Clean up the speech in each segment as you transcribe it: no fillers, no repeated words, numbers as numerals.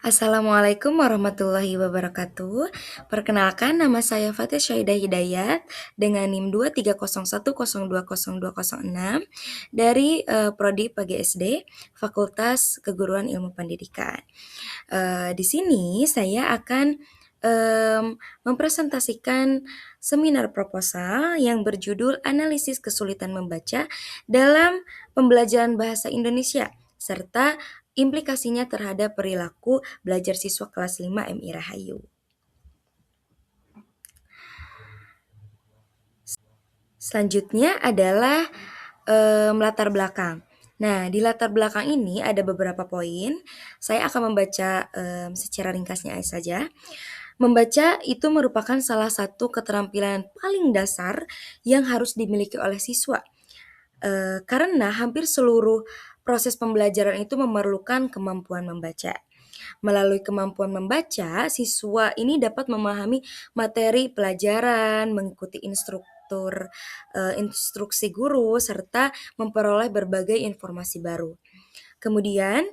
Assalamualaikum warahmatullahi wabarakatuh. Perkenalkan, nama saya Fatir Syahidah Hidayat dengan NIM 23010202206 dari Prodi PGSD Fakultas Keguruan Ilmu Pendidikan. Di sini saya akan mempresentasikan seminar proposal yang berjudul Analisis Kesulitan Membaca dalam Pembelajaran Bahasa Indonesia serta implikasinya terhadap perilaku belajar siswa kelas 5 MI Rahayu. Selanjutnya adalah latar belakang. Nah, di latar belakang ini ada beberapa poin. Saya akan membaca secara ringkasnya saja. Membaca itu merupakan salah satu keterampilan paling dasar yang harus dimiliki oleh siswa. Karena hampir seluruh proses pembelajaran itu memerlukan kemampuan membaca. Melalui kemampuan membaca, siswa ini dapat memahami materi pelajaran, mengikuti instruksi guru, serta memperoleh berbagai informasi baru. Kemudian,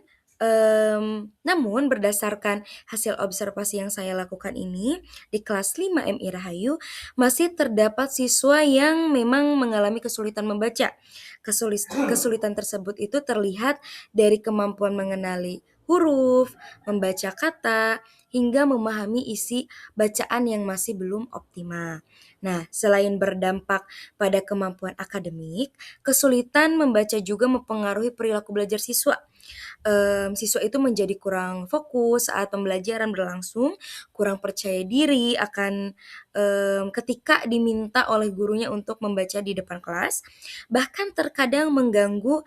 namun berdasarkan hasil observasi yang saya lakukan ini, di kelas 5 MI Rahayu, masih terdapat siswa yang memang mengalami kesulitan membaca. Kesulitan tersebut itu terlihat dari kemampuan mengenali huruf, membaca kata, hingga memahami isi bacaan yang masih belum optimal. Nah, selain berdampak pada kemampuan akademik, kesulitan membaca juga mempengaruhi perilaku belajar siswa. Siswa itu menjadi kurang fokus saat pembelajaran berlangsung, kurang percaya diri akan ketika diminta oleh gurunya untuk membaca di depan kelas, bahkan terkadang mengganggu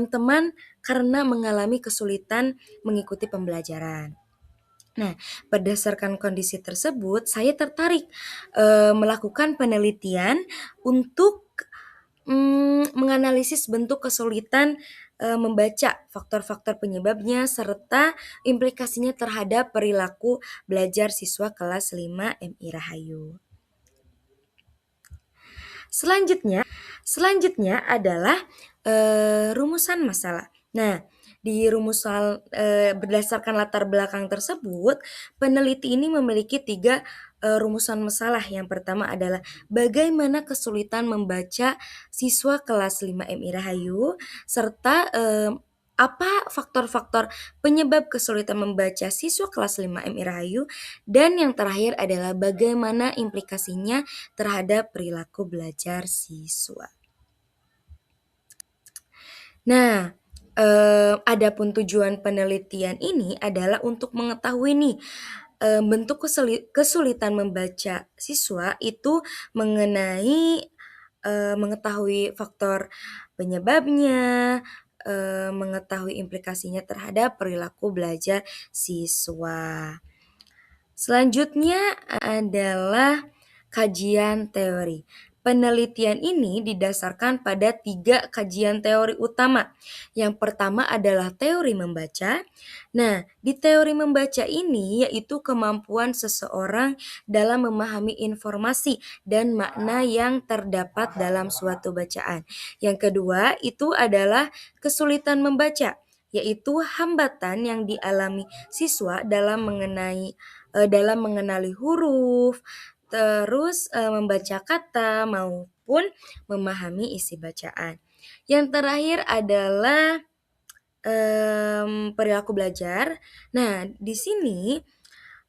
teman karena mengalami kesulitan mengikuti pembelajaran. Nah, berdasarkan kondisi tersebut, saya tertarik melakukan penelitian untuk menganalisis bentuk kesulitan membaca, faktor-faktor penyebabnya, serta implikasinya terhadap perilaku belajar siswa kelas 5 MI Rahayu. Selanjutnya adalah rumusan masalah. Nah, di rumusan berdasarkan latar belakang tersebut, peneliti ini memiliki 3 rumusan masalah. Yang pertama adalah bagaimana kesulitan membaca siswa kelas 5 MI Rahayu, serta apa faktor-faktor penyebab kesulitan membaca siswa kelas 5 MI Rahayu, dan yang terakhir adalah bagaimana implikasinya terhadap perilaku belajar siswa. Nah, adapun tujuan penelitian ini adalah untuk mengetahui nih, bentuk kesulitan membaca siswa itu mengenai, mengetahui faktor penyebabnya, mengetahui implikasinya terhadap perilaku belajar siswa. Selanjutnya adalah kajian teori. Penelitian ini didasarkan pada 3 kajian teori utama. Yang pertama adalah teori membaca. Nah, di teori membaca ini yaitu kemampuan seseorang dalam memahami informasi dan makna yang terdapat dalam suatu bacaan. Yang kedua itu adalah kesulitan membaca, yaitu hambatan yang dialami siswa dalam mengenali huruf, terus membaca kata maupun memahami isi bacaan. Yang terakhir adalah perilaku belajar. Nah, di sini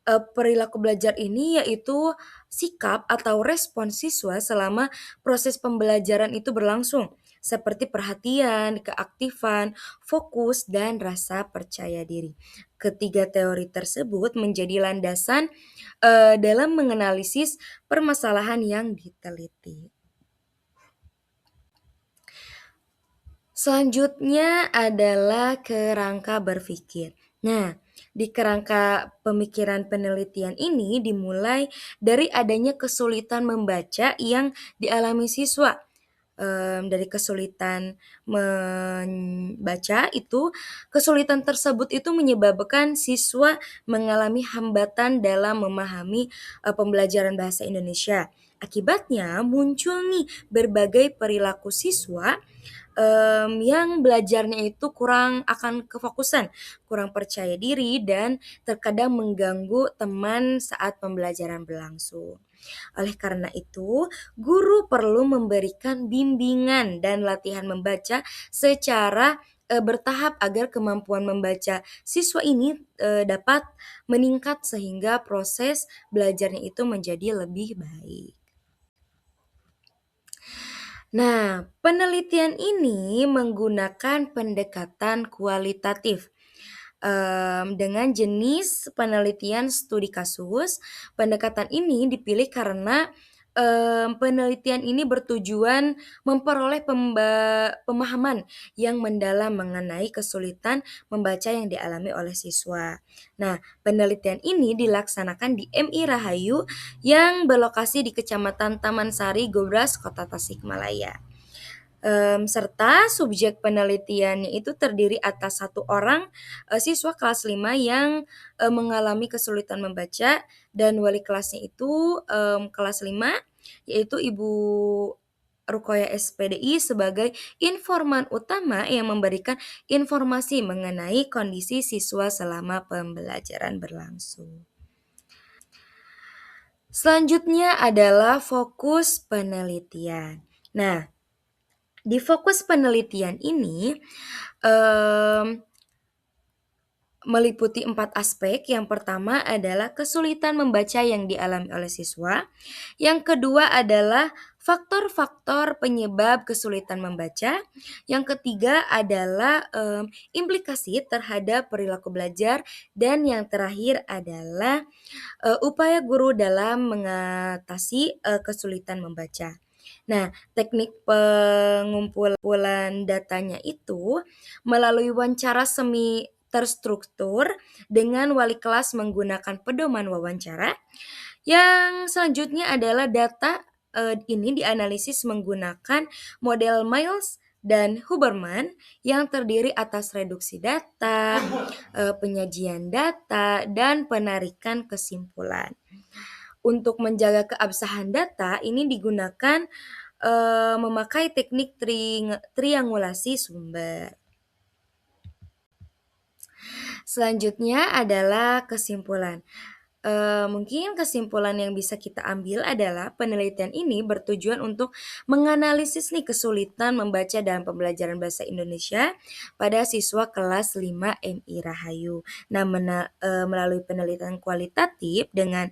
perilaku belajar ini yaitu sikap atau respon siswa selama proses pembelajaran itu berlangsung, seperti perhatian, keaktifan, fokus, dan rasa percaya diri. Ketiga teori tersebut menjadi landasan dalam menganalisis permasalahan yang diteliti. Selanjutnya adalah kerangka berpikir. Nah, di kerangka pemikiran penelitian ini dimulai dari adanya kesulitan membaca yang dialami siswa. Dari kesulitan membaca itu, kesulitan tersebut itu menyebabkan siswa mengalami hambatan dalam memahami pembelajaran bahasa Indonesia. Akibatnya muncul nih berbagai perilaku siswa yang belajarnya itu kurang akan kefokusan, kurang percaya diri, dan terkadang mengganggu teman saat pembelajaran berlangsung. Oleh karena itu, guru perlu memberikan bimbingan dan latihan membaca secara bertahap agar kemampuan membaca siswa ini dapat meningkat sehingga proses belajarnya itu menjadi lebih baik. Nah, penelitian ini menggunakan pendekatan kualitatif dengan jenis penelitian studi kasus. Pendekatan ini dipilih karena penelitian ini bertujuan memperoleh pemahaman yang mendalam mengenai kesulitan membaca yang dialami oleh siswa. Nah, penelitian ini dilaksanakan di MI Rahayu yang berlokasi di Kecamatan Taman Sari, Gobras, Kota Tasikmalaya. Serta subjek penelitiannya itu terdiri atas satu orang siswa kelas 5 yang mengalami kesulitan membaca, dan wali kelasnya itu kelas 5, yaitu Ibu Rukoya SPDI sebagai informan utama yang memberikan informasi mengenai kondisi siswa selama pembelajaran berlangsung. Selanjutnya adalah fokus penelitian. Nah, di fokus penelitian ini mmm, meliputi 4 aspek. Yang pertama adalah kesulitan membaca yang dialami oleh siswa. Yang kedua adalah faktor-faktor penyebab kesulitan membaca. Yang ketiga adalah implikasi terhadap perilaku belajar, dan yang terakhir adalah upaya guru dalam mengatasi kesulitan membaca. Nah, teknik pengumpulan datanya itu melalui wawancara semi terstruktur dengan wali kelas menggunakan pedoman wawancara. Yang selanjutnya adalah data ini dianalisis menggunakan model Miles dan Huberman yang terdiri atas reduksi data, penyajian data, dan penarikan kesimpulan. Untuk menjaga keabsahan data, ini digunakan memakai teknik triangulasi sumber. Selanjutnya adalah kesimpulan. Mungkin kesimpulan yang bisa kita ambil adalah penelitian ini bertujuan untuk menganalisis nih kesulitan membaca dalam pembelajaran bahasa Indonesia pada siswa kelas 5 MI Rahayu. Nah, melalui penelitian kualitatif dengan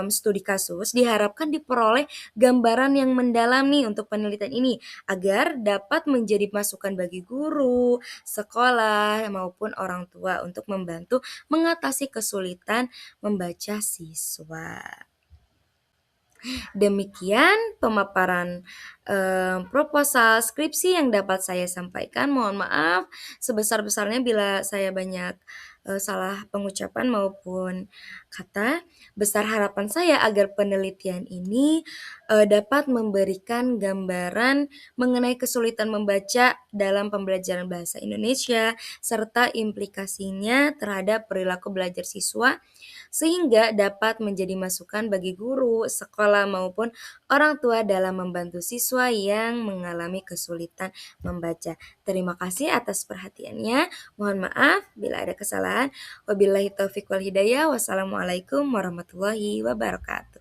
studi kasus diharapkan diperoleh gambaran yang mendalam nih untuk penelitian ini agar dapat menjadi masukan bagi guru, sekolah, maupun orang tua untuk membantu mengatasi kesulitan membaca siswa. Demikian pemaparan proposal skripsi yang dapat saya sampaikan. Mohon maaf sebesar-besarnya bila saya banyak salah pengucapan maupun kata. Besar harapan saya agar penelitian ini dapat memberikan gambaran mengenai kesulitan membaca dalam pembelajaran bahasa Indonesia serta implikasinya terhadap perilaku belajar siswa, sehingga dapat menjadi masukan bagi guru, sekolah, maupun orang tua dalam membantu siswa yang mengalami kesulitan membaca. Terima kasih atas perhatiannya. Mohon maaf bila ada kesalahan. Wabillahi taufiq wal hidayah. Wassalamualaikum warahmatullahi wabarakatuh.